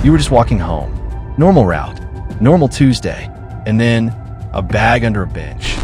You were just walking home. Normal route. Normal Tuesday. And then a bag under a bench.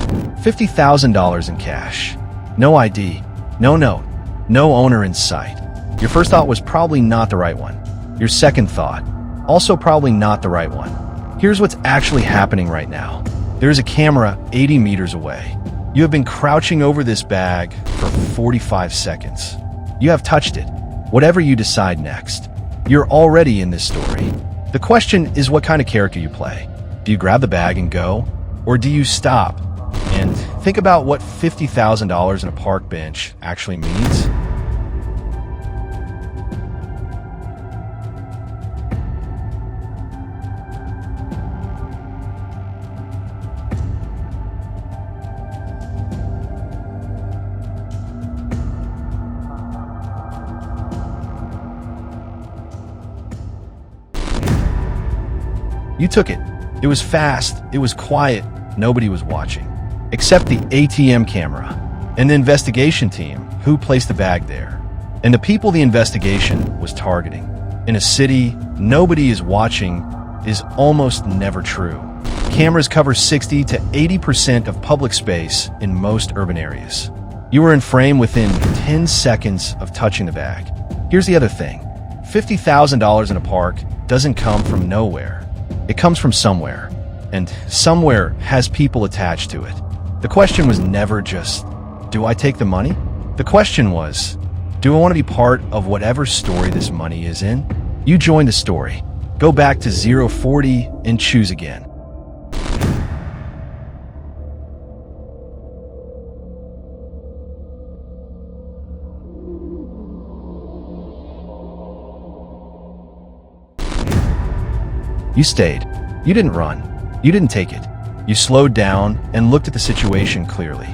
$50,000 in cash. No ID. No note. No owner in sight. Your first thought was probably not the right one. Your second thought, also probably not the right one. Here's what's actually happening right now. There's a camera 80 meters away. You have been crouching over this bag for 45 seconds. You have touched it. Whatever you decide next, you're already in this story. The question is what kind of character you play. Do you grab the bag and go? Or do you stop and think about what $50,000 in a park bench actually means? You took it. It was fast, it was quiet, nobody was watching. Except the ATM camera and the investigation team who placed the bag there. And the people the investigation was targeting. In a city, nobody is watching is almost never true. Cameras cover 60 to 80% of public space in most urban areas. You were in frame within 10 seconds of touching the bag. Here's the other thing. $50,000 in a park doesn't come from nowhere. It comes from somewhere, and somewhere has people attached to it. The question was never just, do I take the money? The question was, do I want to be part of whatever story this money is in? You join the story. Go back to 040 and choose again. You stayed. You didn't run. You didn't take it. You slowed down and looked at the situation clearly.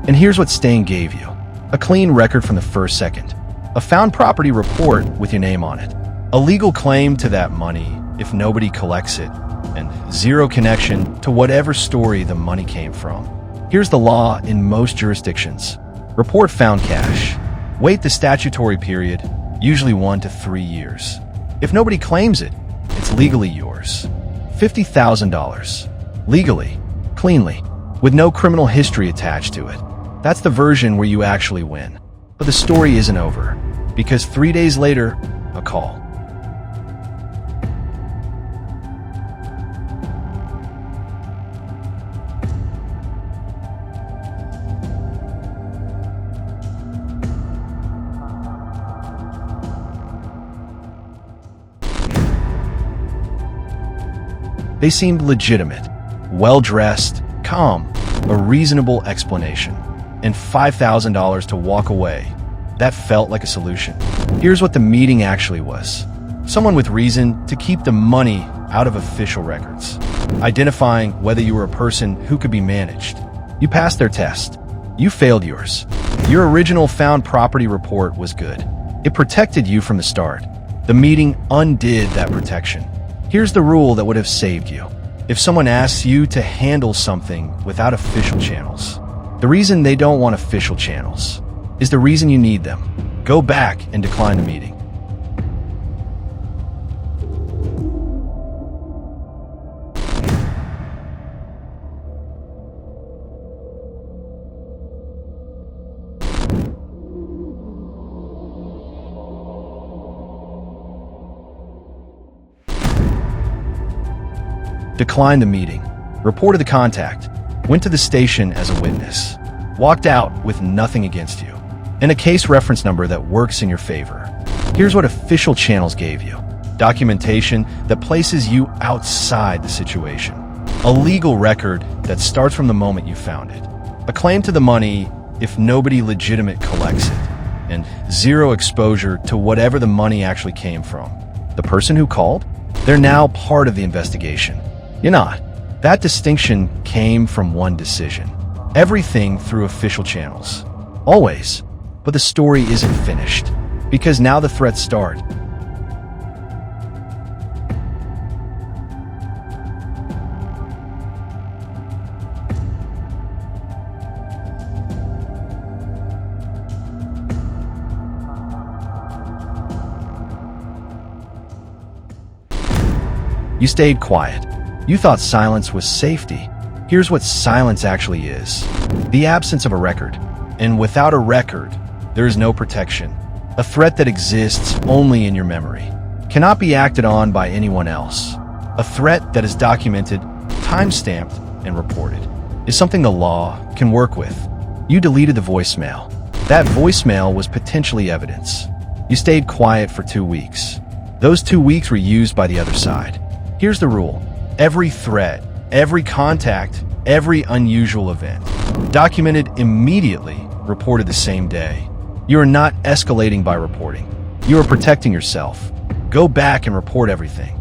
And here's what staying gave you. A clean record from the first second. A found property report with your name on it. A legal claim to that money if nobody collects it. And zero connection to whatever story the money came from. Here's the law in most jurisdictions. Report found cash. Wait the statutory period, usually 1 to 3 years. If nobody claims it, it's legally yours. $50,000. Legally. Cleanly. With no criminal history attached to it. That's the version where you actually win. But the story isn't over. Because 3 days later, a call. They seemed legitimate, well-dressed, calm, a reasonable explanation, and $5,000 to walk away. That felt like a solution. Here's what the meeting actually was. Someone with reason to keep the money out of official records, identifying whether you were a person who could be managed. You passed their test. You failed yours. Your original found property report was good. It protected you from the start. The meeting undid that protection. Here's the rule that would have saved you. If someone asks you to handle something without official channels, the reason they don't want official channels is the reason you need them. Go back and decline the meeting. Declined the meeting, reported the contact, went to the station as a witness, walked out with nothing against you, and a case reference number that works in your favor. Here's what official channels gave you. Documentation that places you outside the situation. A legal record that starts from the moment you found it. A claim to the money if nobody legitimate collects it. And zero exposure to whatever the money actually came from. The person who called? They're now part of the investigation. You're not. That distinction came from one decision. Everything through official channels. Always. But the story isn't finished. Because now the threats start. You stayed quiet. You thought silence was safety. Here's what silence actually is: the absence of a record. And without a record, there is no protection. A threat that exists only in your memory, cannot be acted on by anyone else. A threat that is documented, time-stamped, and reported is something the law can work with. You deleted the voicemail. That voicemail was potentially evidence. You stayed quiet for 2 weeks. Those 2 weeks were used by the other side. Here's the rule: every threat, every contact, every unusual event, documented immediately, reported the same day. You are not escalating by reporting. You are protecting yourself. Go back and report everything.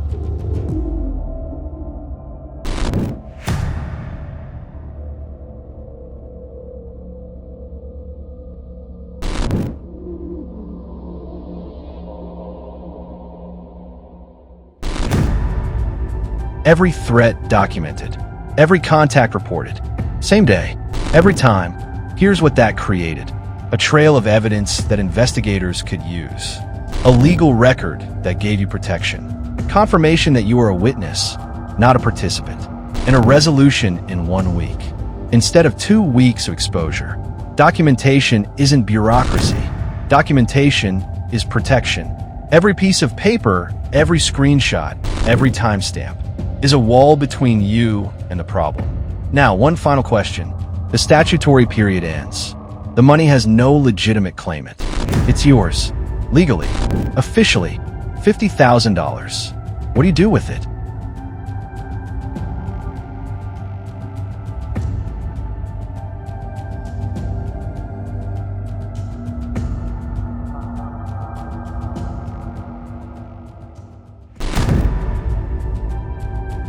Every threat documented, every contact reported, same day, every time. Here's what that created: a trail of evidence that investigators could use, a legal record that gave you protection, confirmation that you are a witness, not a participant, and a resolution in 1 week, instead of 2 weeks of exposure. Documentation isn't bureaucracy. Documentation is protection. Every piece of paper, every screenshot, every timestamp is a wall between you and the problem. Now, one final question. The statutory period ends. The money has no legitimate claimant. It's yours, legally, officially, $50,000. What do you do with it?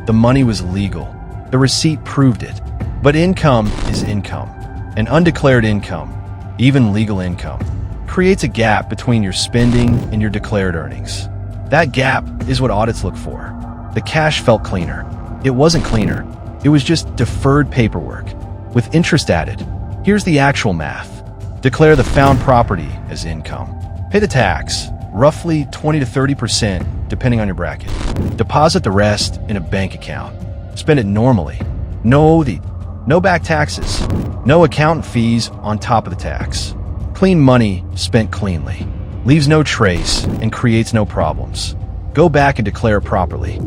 The money was legal. The receipt proved it. But income is income. And undeclared income, even legal income, creates a gap between your spending and your declared earnings. That gap is what audits look for. The cash felt cleaner. It wasn't cleaner. It was just deferred paperwork with interest added. Here's the actual math. Declare the found property as income. Pay the tax, roughly 20 to 30%, depending on your bracket. Deposit the rest in a bank account. Spend it normally. No back taxes. No accountant fees on top of the tax. Clean money spent cleanly. Leaves no trace and creates no problems. Go back and declare properly.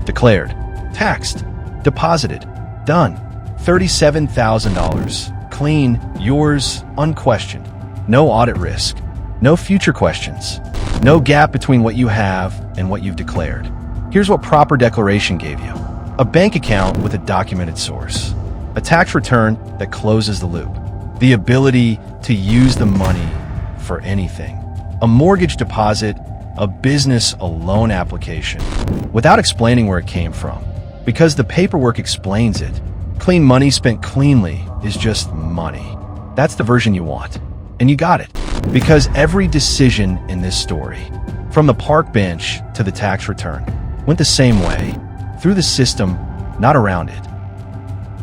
Declared, taxed, deposited, done. $37,000. Clean, yours, unquestioned. No audit risk. No future questions. No gap between what you have and what you've declared. Here's what proper declaration gave you: a bank account with a documented source, a tax return that closes the loop, the ability to use the money for anything, a mortgage deposit, a business, a loan application, without explaining where it came from, because the paperwork explains it. Clean money spent cleanly is just money. That's the version you want. And you got it. Because every decision in this story, from the park bench to the tax return, went the same way, through the system, not around it.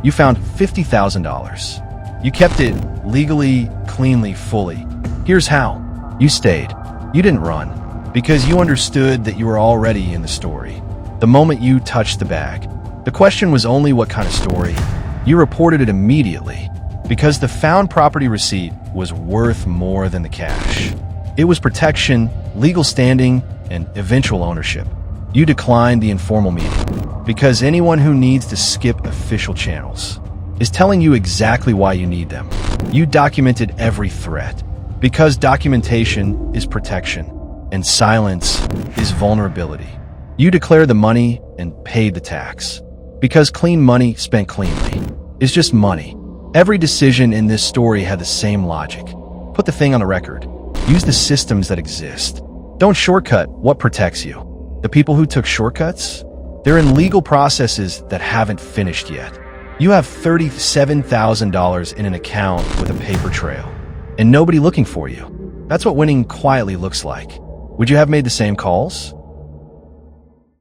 You found $50,000. You kept it legally, cleanly, fully. Here's how. You stayed. You didn't run, because you understood that you were already in the story. The moment you touched the bag, the question was only what kind of story. You reported it immediately, because the found property receipt was worth more than the cash. It was protection, legal standing, and eventual ownership. You declined the informal meeting, because anyone who needs to skip official channels is telling you exactly why you need them. You documented every threat, because documentation is protection, and silence is vulnerability. You declared the money and paid the tax, because clean money spent cleanly is just money. Every decision in this story had the same logic. Put the thing on the record. Use the systems that exist. Don't shortcut what protects you. The people who took shortcuts, they're in legal processes that haven't finished yet. You have $37,000 in an account with a paper trail, and nobody looking for you. That's what winning quietly looks like. Would you have made the same calls?